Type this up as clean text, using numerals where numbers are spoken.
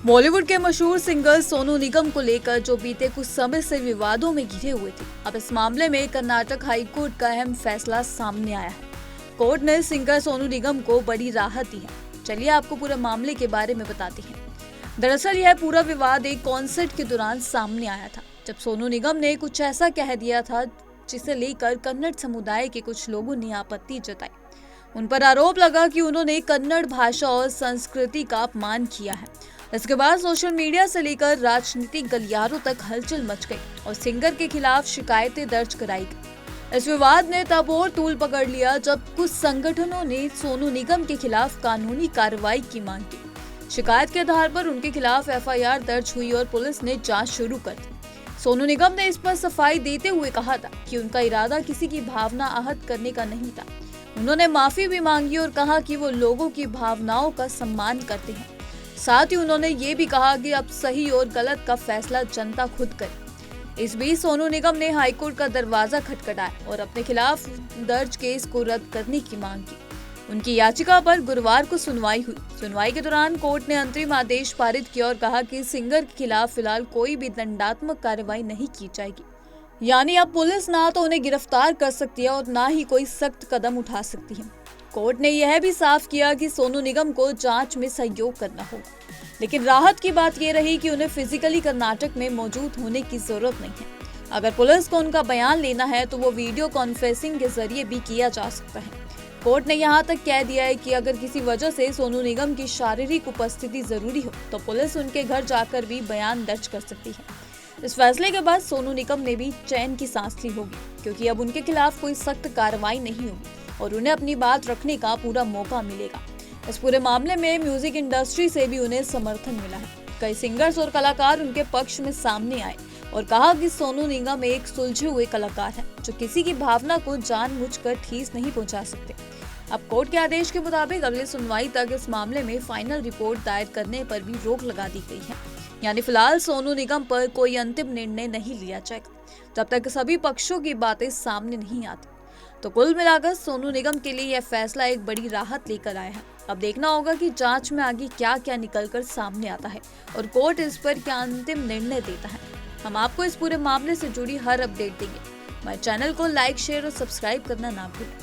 बॉलीवुड के मशहूर सिंगर सोनू निगम को लेकर जो बीते कुछ समय से विवादों में घिरे हुए थे, अब इस मामले में कर्नाटक हाई कोर्ट का अहम फैसला सामने आया है। कोर्ट ने सिंगर सोनू निगम को बड़ी राहत दी है। चलिए आपको पूरे मामले के बारे में बताते हैं। दरअसल यह पूरा विवाद एक कॉन्सर्ट के दौरान सामने आया था, जब सोनू निगम ने कुछ ऐसा कह दिया था जिसे लेकर कन्नड़ समुदाय के कुछ लोगों ने आपत्ति जताई। उन पर आरोप लगा कि उन्होंने कन्नड़ भाषा और संस्कृति का अपमान किया है। इसके बाद सोशल मीडिया से लेकर राजनीतिक गलियारों तक हलचल मच गई और सिंगर के खिलाफ शिकायतें दर्ज कराई गई। इस विवाद ने तब और तूल पकड़ लिया जब कुछ संगठनों ने सोनू निगम के खिलाफ कानूनी कार्रवाई की मांग की। शिकायत के आधार पर उनके खिलाफ एफआईआर दर्ज हुई और पुलिस ने जांच शुरू कर दी। सोनू निगम ने इस पर सफाई देते हुए कहा था कि उनका इरादा किसी की भावना आहत करने का नहीं था। उन्होंने माफी भी मांगी और कहा कि वो लोगों की भावनाओं का सम्मान करते हैं। साथ ही उन्होंने ये भी कहा कि अब सही और गलत का फैसला जनता खुद करे। इस बीच सोनू निगम ने हाईकोर्ट का दरवाजा खटखटाया और अपने खिलाफ दर्ज केस को रद्द करने की मांग की। उनकी याचिका पर गुरुवार को सुनवाई हुई। सुनवाई के दौरान कोर्ट ने अंतरिम आदेश पारित किया और कहा कि सिंगर के खिलाफ फिलहाल कोई भी दंडात्मक कार्रवाई नहीं की जाएगी। यानी अब पुलिस ना तो उन्हें गिरफ्तार कर सकती है और ना ही कोई सख्त कदम उठा सकती है। कोर्ट ने यह भी साफ किया कि सोनू निगम को जांच में सहयोग करना होगा, लेकिन राहत की बात यह रही कि उन्हें फिजिकली कर्नाटक में मौजूद होने की जरूरत नहीं है। अगर पुलिस को उनका बयान लेना है तो वो वीडियो कॉन्फ्रेंसिंग के जरिए भी किया जा सकता है। कोर्ट ने यहाँ तक कह दिया है कि अगर किसी वजह से सोनू निगम की शारीरिक उपस्थिति जरूरी हो तो पुलिस उनके घर जाकर भी बयान दर्ज कर सकती है। इस फैसले के बाद सोनू निगम ने भी चैन की सांस ली होगी, क्योंकि अब उनके खिलाफ कोई सख्त कार्रवाई नहीं होगी और उन्हें अपनी बात रखने का पूरा मौका मिलेगा। इस पूरे मामले में म्यूजिक इंडस्ट्री से भी उन्हें समर्थन मिला है। कई सिंगर्स और कलाकार उनके पक्ष में सामने आए और कहा कि सोनू निगम एक सुलझे हुए कलाकार है जो किसी की भावना को जानबूझकर ठेस नहीं पहुंचा सकते। अब कोर्ट के आदेश के मुताबिक अगली सुनवाई तक इस मामले में फाइनल रिपोर्ट दायर करने पर भी रोक लगा दी गई है। यानी फिलहाल सोनू निगम पर कोई अंतिम निर्णय नहीं लिया जाएगा जब तक सभी पक्षों की बातें सामने नहीं आती। तो कुल मिलाकर सोनू निगम के लिए यह फैसला एक बड़ी राहत लेकर आया है। अब देखना होगा कि जांच में आगे क्या क्या निकलकर सामने आता है और कोर्ट इस पर क्या अंतिम निर्णय देता है। हम आपको इस पूरे मामले से जुड़ी हर अपडेट देंगे। हमारे चैनल को लाइक, शेयर और सब्सक्राइब करना ना भूलें।